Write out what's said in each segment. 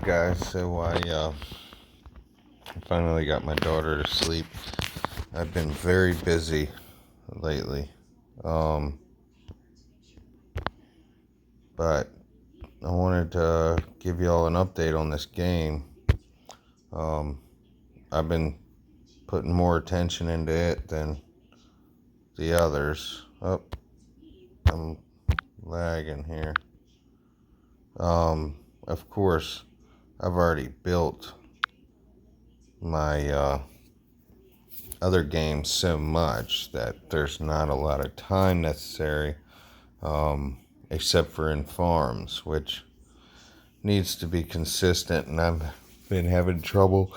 guys, so I finally got my daughter to sleep. I've been very busy lately, but I wanted to give y'all an update on this game. I've been putting more attention into it than the others. Oh, I'm lagging here. Of course, I've already built my other games so much that there's not a lot of time necessary, except for in farms, which needs to be consistent, and I've been having trouble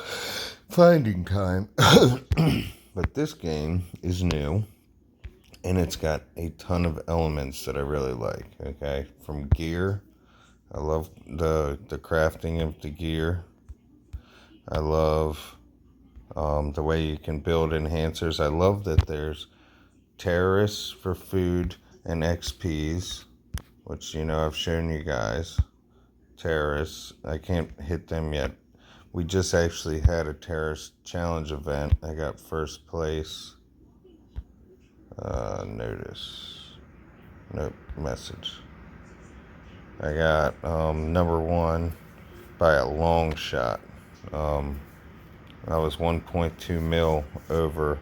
finding time. But this game is new, and it's got a ton of elements that I really like. Okay, from gear, I love the crafting of the gear. I love the way you can build enhancers. I love that there's terrorists for food and XPs, which, I've shown you guys. Terrorists, I can't hit them yet. We just actually had a terrorist challenge event. I got first place. Notice. Nope, message. I got number one by a long shot. I was 1.2 mil over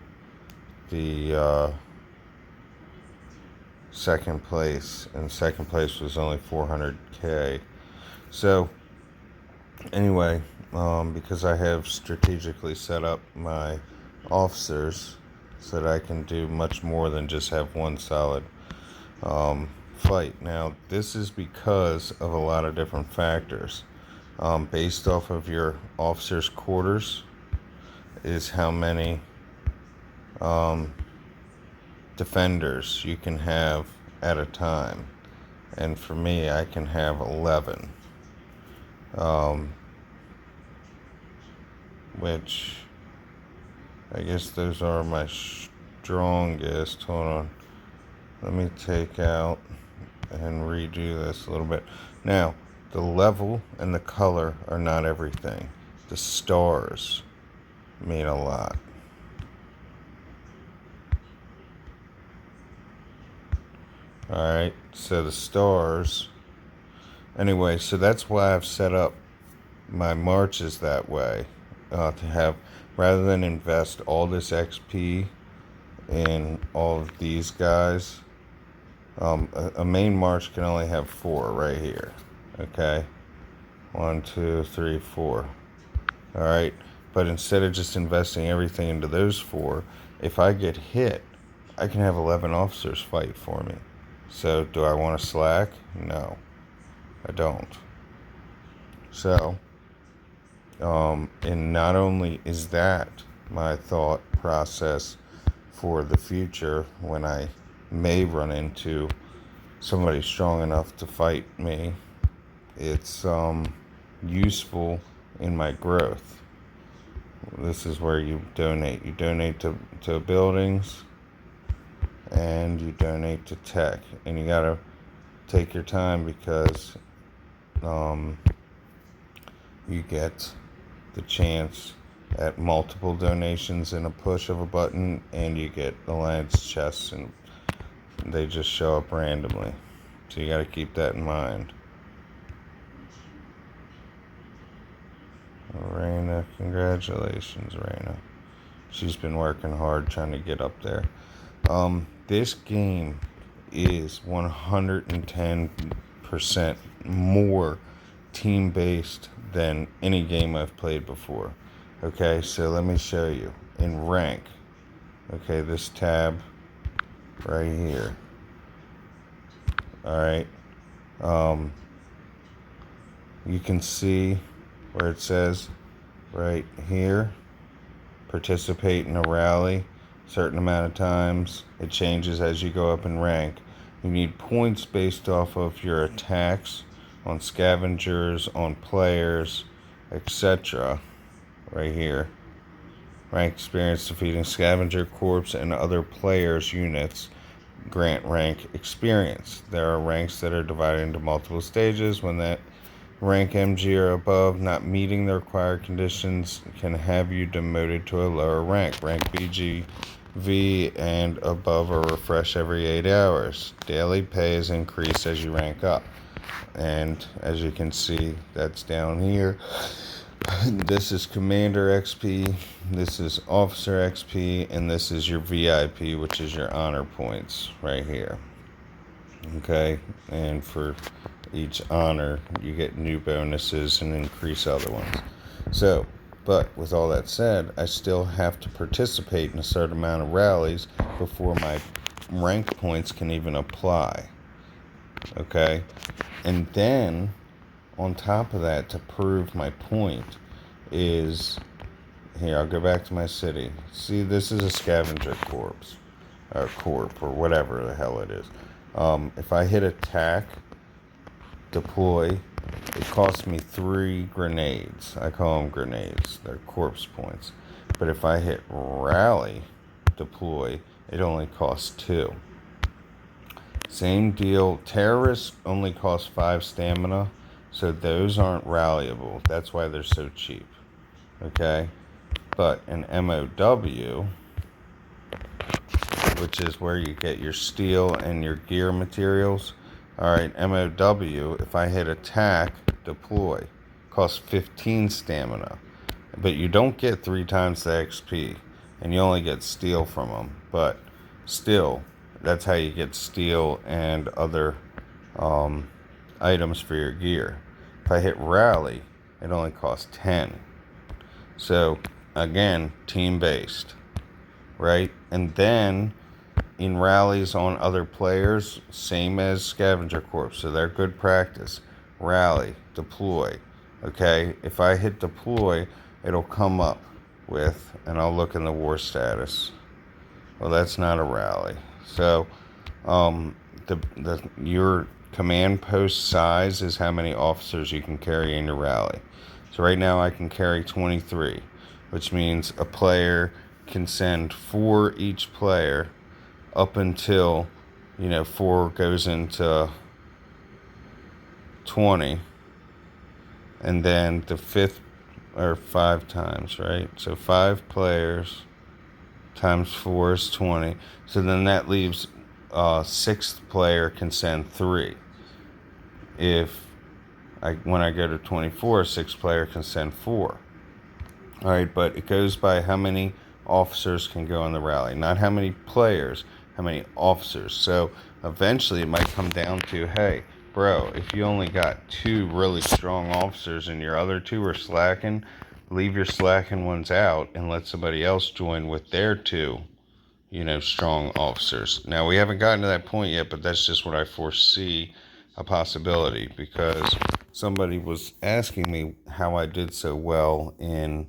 the second place, and second place was only 400K. So anyway, because I have strategically set up my officers so that I can do much more than just have one solid fight. Now, this is because of a lot of different factors. Based off of your officers' quarters is how many defenders you can have at a time. And for me, I can have 11. Which I guess those are my strongest. Hold on. Let me take out and redo this a little bit. Now, the level and the color are not everything. The stars mean a lot. Alright, so the stars. Anyway, so that's why I've set up my marches that way. To have, rather than invest all this XP in all of these guys, a main march can only have 4 right here. Okay? 1, 2, 3, 4. Alright? But instead of just investing everything into those 4, if I get hit, I can have 11 officers fight for me. So, do I want to slack? No, I don't. So, and not only is that my thought process for the future when I may run into somebody strong enough to fight me, it's useful in my growth. This is where you donate. You donate to buildings, and you donate to tech. And you gotta take your time because you get the chance at multiple donations in a push of a button, and you get alliance chests, and they just show up randomly. So you gotta keep that in mind. Raina, congratulations, Raina. She's been working hard trying to get up there. This game is 110% more team-based than any game I've played before. Okay, so let me show you. In rank, okay, this tab right here. Alright, you can see where it says right here, participate in a rally certain amount of times. It changes as you go up in rank. You need points based off of your attacks on scavengers, on players, etc. Right here. Rank experience defeating scavenger corps and other players' units grant rank experience. There are ranks that are divided into multiple stages. When that Rank MG or above, not meeting the required conditions can have you demoted to a lower rank. Rank BG, V, and above are refreshed every 8 hours. Daily pay is increased as you rank up. And as you can see, that's down here. This is Commander XP, this is Officer XP, and this is your VIP, which is your honor points right here. Okay, and for each honor, you get new bonuses and increase other ones. So, but with all that said, I still have to participate in a certain amount of rallies before my rank points can even apply. Okay, and then on top of that, to prove my point, is here. I'll go back to my city. See, this is a scavenger corpse, or corp, or whatever the hell it is. If I hit attack, deploy, it costs me 3 grenades. I call them grenades. They're corpse points. But if I hit rally, deploy, it only costs 2. Same deal. Terrorists only cost 5 stamina, so those aren't rallyable. That's why they're so cheap. Okay? But an MOW, which is where you get your steel and your gear materials. Alright, MOW, if I hit attack, deploy, costs 15 stamina. But you don't get 3 times the XP, and you only get steel from them. But still, that's how you get steel and other items for your gear. If I hit rally, it only costs 10. So, again, team-based, right? And then in rallies on other players, same as Scavenger Corps, so they're good practice. Rally, deploy, okay? If I hit deploy, it'll come up with, and I'll look in the war status. Well, that's not a rally. So, your command post size is how many officers you can carry in your rally. So right now I can carry 23, which means a player can send 4 each player up until, 4 goes into 20, and then the 5th, or 5 times, right? So 5 players times 4 is 20. So then that leaves 6th player can send 3. When I go to 24, 6th player can send 4. All right, but it goes by how many officers can go in the rally, not how many players, how many officers. So eventually it might come down to, hey, bro, if you only got 2 really strong officers and your other 2 are slacking, leave your slacking ones out and let somebody else join with their 2, strong officers. Now, we haven't gotten to that point yet, but that's just what I foresee a possibility, because somebody was asking me how I did so well in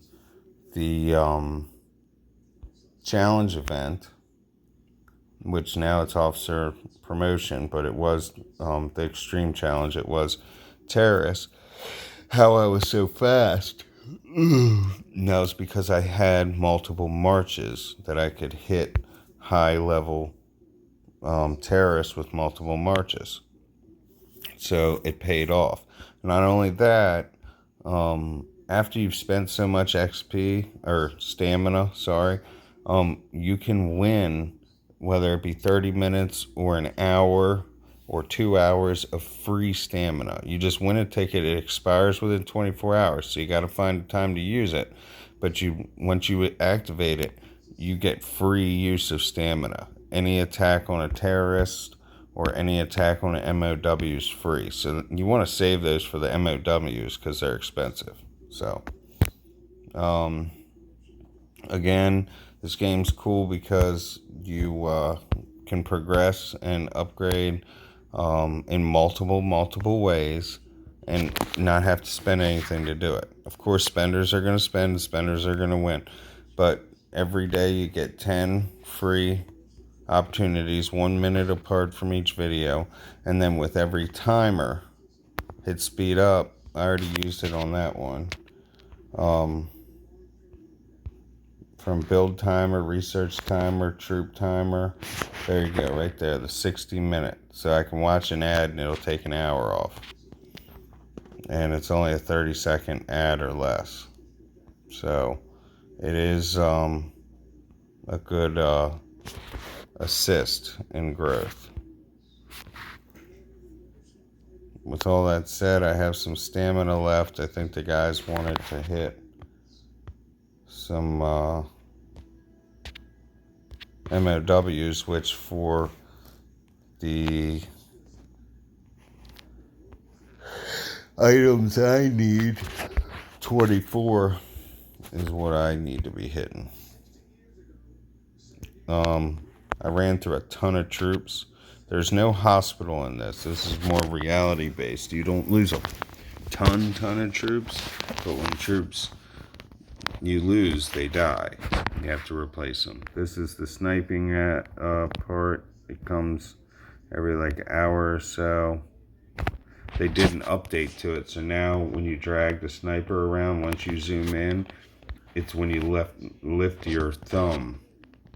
the challenge event, which now it's officer promotion, but it was the extreme challenge. It was terrorists. How I was so fast. No, it's because I had multiple marches that I could hit high level terrorists with multiple marches. So it paid off. Not only that, after you've spent so much XP, or stamina, you can win, whether it be 30 minutes or an hour or 2 hours of free stamina. You just win a ticket, it expires within 24 hours, so you got to find time to use it. But once you activate it, you get free use of stamina. Any attack on a terrorist or any attack on an MOW is free. So you want to save those for the MOWs because they're expensive. So, again, this game's cool because you can progress and upgrade in multiple ways and not have to spend anything to do it. Of course, spenders are going to spend, spenders are going to win. But every day you get 10 free opportunities, 1 minute apart from each video, and then with every timer, hit speed up. I already used it on that one. From build timer, research timer, troop timer, there you go, right there, the 60-minute. So I can watch an ad and it'll take an hour off. and it's only a 30-second ad or less. So it is a good assist in growth. With all that said, I have some stamina left. I think the guys wanted to hit some MOWs, which for the items I need, 24 is what I need to be hitting. I ran through a ton of troops. There's no hospital in this. This is more reality based. You don't lose a ton of troops, but when troops you lose, they die. You have to replace them. This is the sniping part. It comes every like hour or so. They did an update to it, so now when you drag the sniper around, once you zoom in, it's when you lift your thumb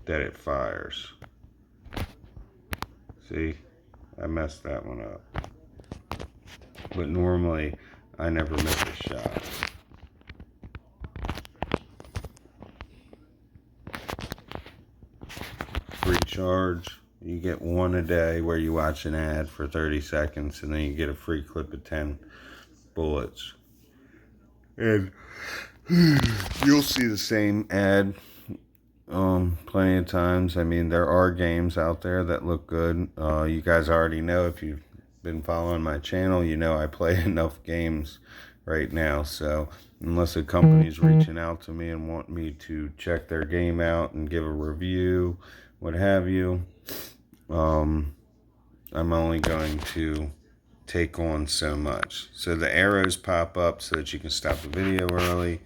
that it fires. See, I messed that one up. But normally, I never miss a shot. Free charge. You get one a day where you watch an ad for 30 seconds, and then you get a free clip of 10 bullets. And you'll see the same ad plenty of times. I mean, there are games out there that look good. You guys already know, if you've been following my channel, you know I play enough games right now. So unless a company's reaching out to me and want me to check their game out and give a review, what have you, I'm only going to take on so much. So the arrows pop up so that you can stop the video early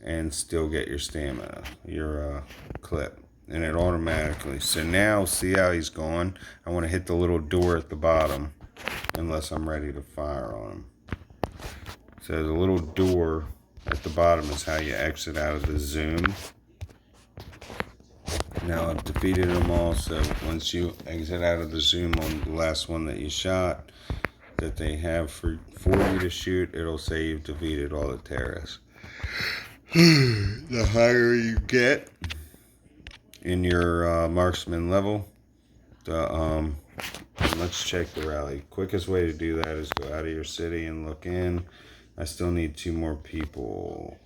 and still get your stamina, your clip, and it automatically. So now, see how he's gone? I want to hit the little door at the bottom unless I'm ready to fire on him. So the little door at the bottom is how you exit out of the zoom. Now I've defeated them all, so once you exit out of the zoom on the last one that you shot, that they have for you to shoot, it'll say you've defeated all the terrorists. The higher you get in your marksman level, let's check the rally. Quickest way to do that is go out of your city and look in. I still need 2 more people.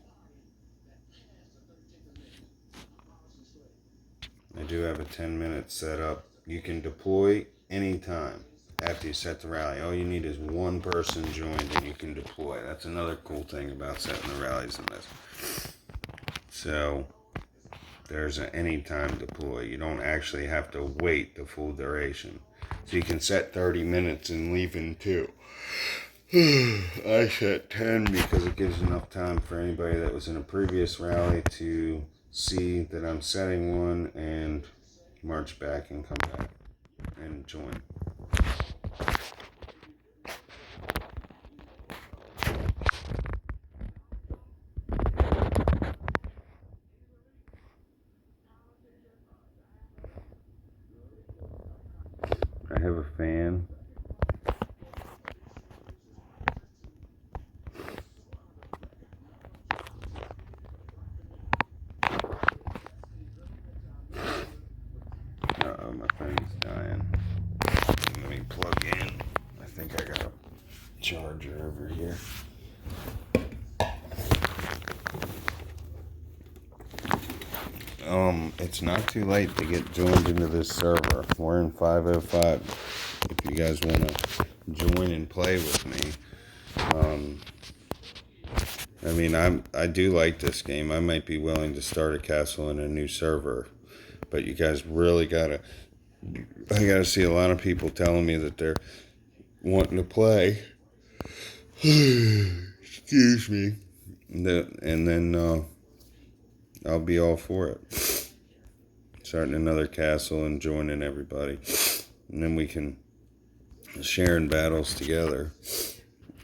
I do have a 10-minute setup. You can deploy anytime after you set the rally. All you need is 1 person joined and you can deploy. That's another cool thing about setting the rallies in this. So there's an anytime deploy. You don't actually have to wait the full duration. So you can set 30 minutes and leave in 2. I set 10 because it gives enough time for anybody that was in a previous rally to see that I'm setting one and march back and come back and join. I have a fan. Uh-oh, my phone's dying. Let me plug in. I think I got a charger over here. It's not too late to get joined into this server. We're in 505. If you guys want to join and play with me. I mean, I do like this game. I might be willing to start a castle in a new server. But you guys really I gotta see a lot of people telling me that they're wanting to play. Excuse me. And then I'll be all for it. Starting another castle and joining everybody. And then we can share in battles together.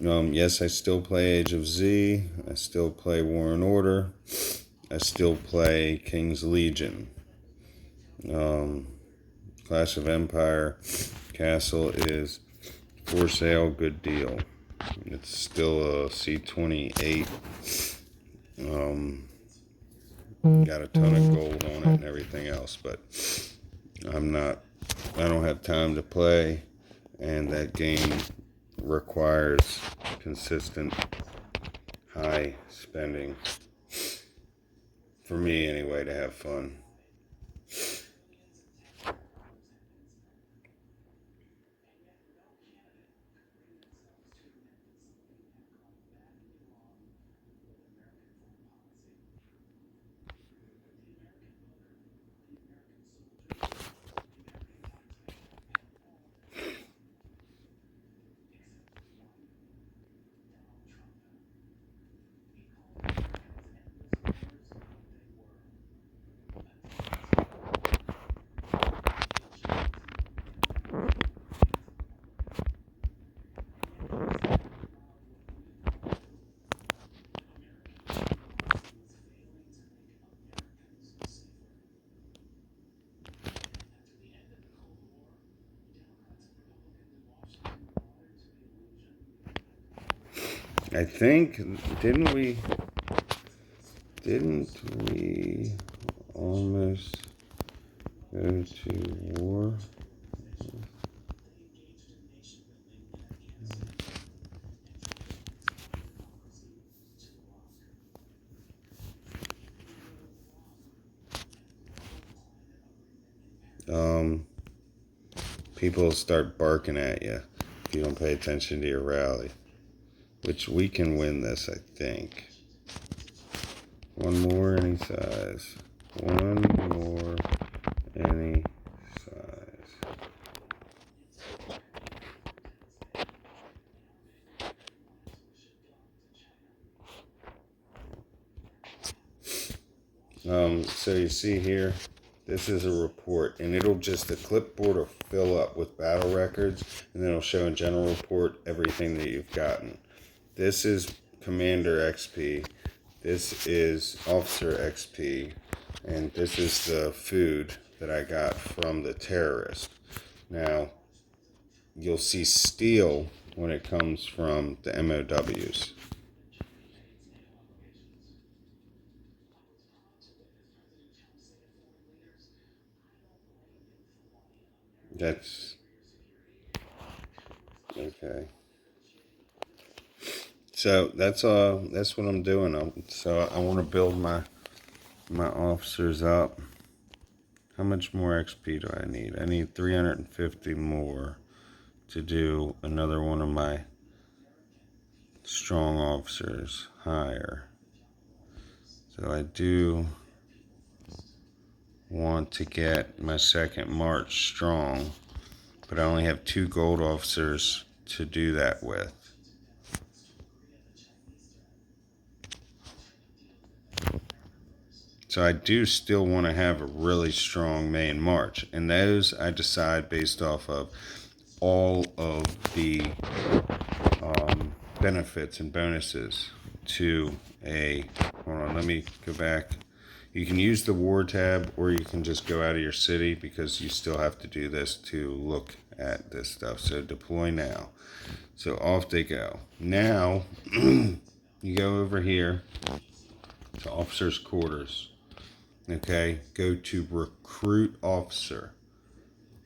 Yes, I still play Age of Z. I still play War and Order. I still play King's Legion. Clash of Empire Castle is for sale, good deal. It's still a C28. Got a ton of gold on it and everything else, but I don't have time to play, and that game requires consistent high spending for me anyway to have fun. I think, didn't we almost go to war? People start barking at you if you don't pay attention to your rally. Which we can win this, I think. One more, any size. One more, any size. So you see here, this is a report, and the clipboard will fill up with battle records, and then it'll show in general report everything that you've gotten. This is Commander XP, this is Officer XP, and this is the food that I got from the terrorist. Now, you'll see steel when it comes from the MOWs. That's okay. So that's what I'm doing. So I want to build my officers up. How much more XP do I need? I need 350 more to do another one of my strong officers higher. So I do want to get my second march strong, but I only have 2 gold officers to do that with. So I do still want to have a really strong main march, and those I decide based off of all of the benefits and bonuses to a, hold on, let me go back. You can use the war tab, or you can just go out of your city, because you still have to do this to look at this stuff. So deploy now. So off they go. Now you go over here to officers' quarters. Okay, go to recruit officer.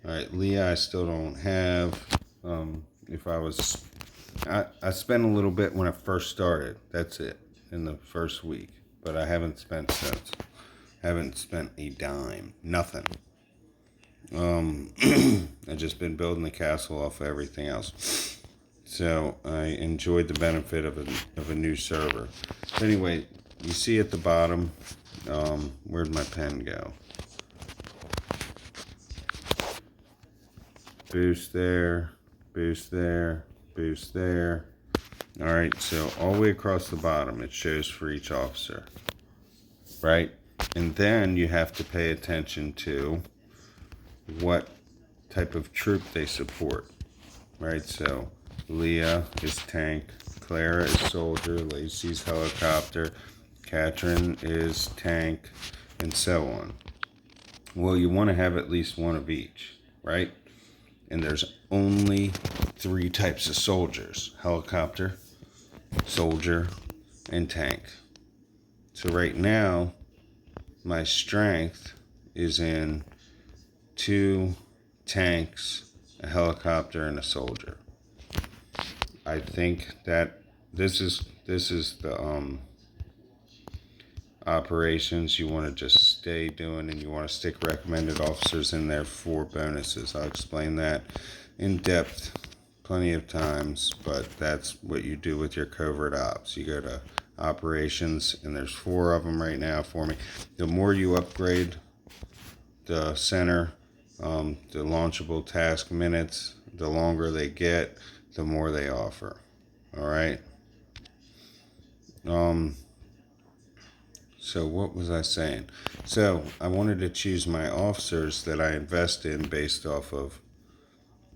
All right, Leah, I still don't have. I spent a little bit when I first started. That's it, in the first week. But I haven't spent since. Haven't spent a dime. Nothing. I've just been building the castle off of everything else. So I enjoyed the benefit of a new server. But anyway, you see at the bottom, where'd my pen go? Boost there, boost there, boost there. All right, so all the way across the bottom, it shows for each officer, right? And then you have to pay attention to what type of troop they support, right? So Leah is tank, Clara is soldier, Lacey's helicopter, Katrin is tank, and so on. Well, you want to have at least one of each, right? And there's only three types of soldiers: helicopter, soldier, and tank. So right now, my strength is in 2 tanks, a helicopter, and a soldier. I think that this is the operations you want to just stay doing, and you want to stick recommended officers in there for bonuses. I'll explain that in depth plenty of times, but that's what you do with your covert ops. You go to operations, and there's 4 of them right now for me. The more you upgrade the center, the launchable task minutes, the longer they get, the more they offer. All right. So what was I saying? So I wanted to choose my officers that I invest in based off of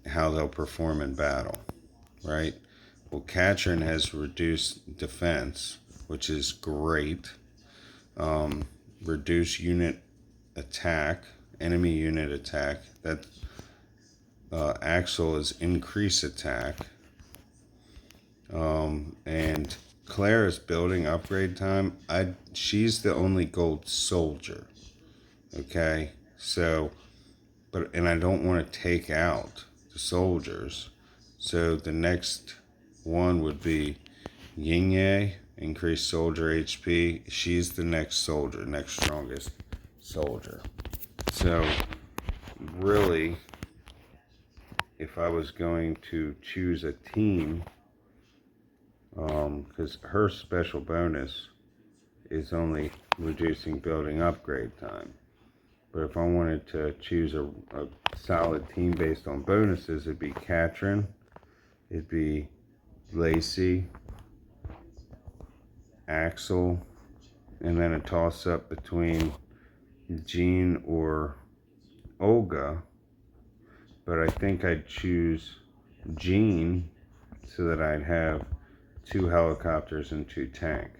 how they'll perform in battle, right? Well, Katrin has reduced defense, which is great. Reduce unit attack, enemy unit attack. That Axel is increase attack. And Claire's building upgrade time. She's the only gold soldier. Okay, so, and I don't want to take out the soldiers. So the next one would be Yingye, increased soldier HP. She's the next soldier, next strongest soldier. So really, if I was going to choose a team, because her special bonus is only reducing building upgrade time. But if I wanted to choose a solid team based on bonuses, it'd be Katrin, it'd be Lacey, Axel, and then a toss-up between Jean or Olga. But I think I'd choose Jean so that I'd have 2 helicopters and 2 tank.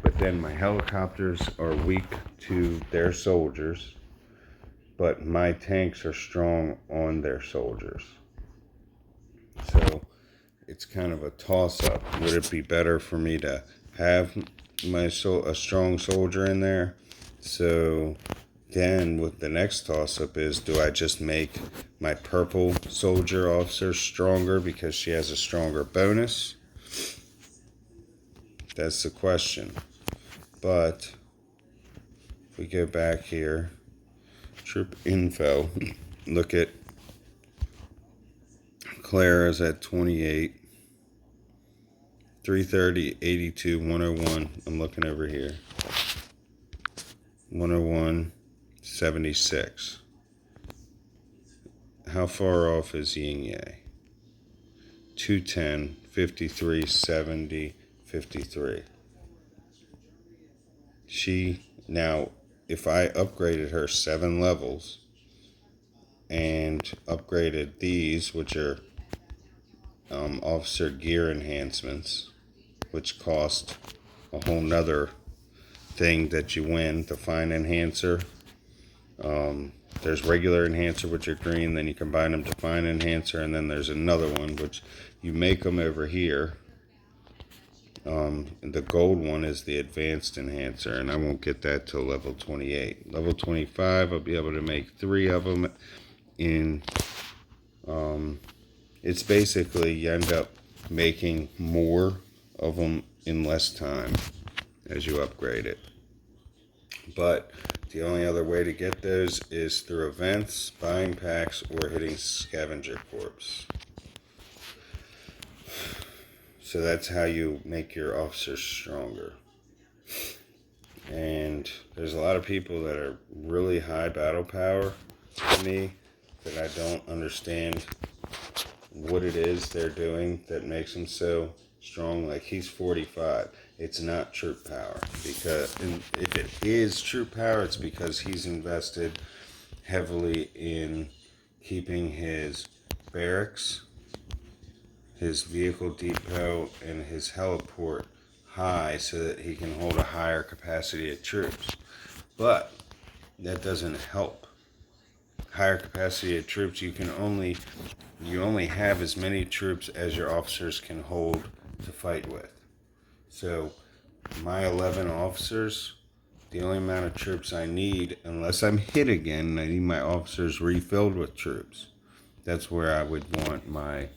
But then my helicopters are weak to their soldiers, but my tanks are strong on their soldiers. So it's kind of a toss-up. Would it be better for me to have a strong soldier in there? So then with the next toss-up is, do I just make my purple soldier officer stronger because she has a stronger bonus? That's the question. But if we go back here, troop info, look at Clara's at 28, 330, 82, 101. I'm looking over here. 101, 76. How far off is Yingye? 210, 53, 70, 53. Now, if I upgraded her 7 levels and upgraded these, which are officer gear enhancements, which cost a whole nother thing that you win, the fine enhancer. There's regular enhancer, which are green, then you combine them to fine enhancer, and then there's another one, which you make them over here. The gold one is the advanced enhancer, and I won't get that till level 28. Level 25, I'll be able to make 3 of them in, it's basically you end up making more of them in less time as you upgrade it. But the only other way to get those is through events, buying packs, or hitting scavenger corps. So that's how you make your officers stronger. And there's a lot of people that are really high battle power to me that I don't understand what it is they're doing that makes them so strong. Like, he's 45. It's not troop power, because if it is troop power, it's because he's invested heavily in keeping his barracks, his vehicle depot, and his heliport high so that he can hold a higher capacity of troops. But that doesn't help. Higher capacity of troops, you can only you only have as many troops as your officers can hold to fight with. So my 11 officers, the only amount of troops I need, unless I'm hit again, I need my officers refilled with troops. That's where I would want my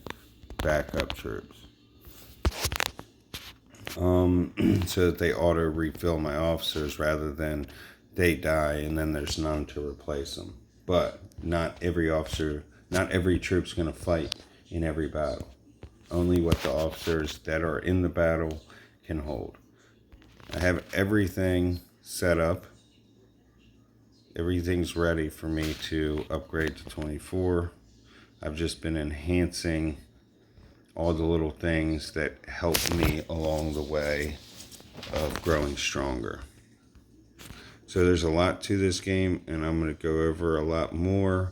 backup troops. So that they auto refill my officers rather than they die and then there's none to replace them. But not every troop's going to fight in every battle. Only what the officers that are in the battle can hold. I have everything set up. Everything's ready for me to upgrade to 24. I've just been enhancing all the little things that help me along the way of growing stronger. So there's a lot to this game, and I'm going to go over a lot more.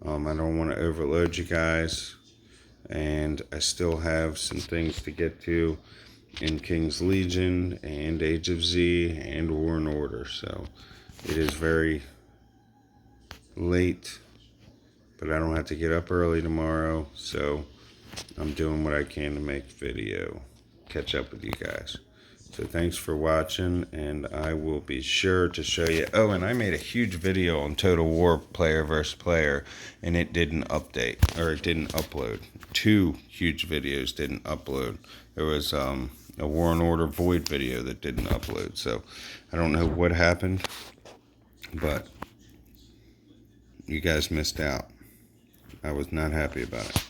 I don't want to overload you guys, and I still have some things to get to in King's Legion and Age of Z and War and Order. So it is very late, but I don't have to get up early tomorrow, so I'm doing what I can to make video, catch up with you guys. So thanks for watching, and I will be sure to show you. Oh, and I made a huge video on Total War player versus player, and it didn't update, or it didn't upload. 2 huge videos didn't upload. There was a War and Order Void video that didn't upload, so I don't know what happened, but you guys missed out. I was not happy about it.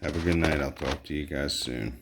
Have a good night. I'll talk to you guys soon.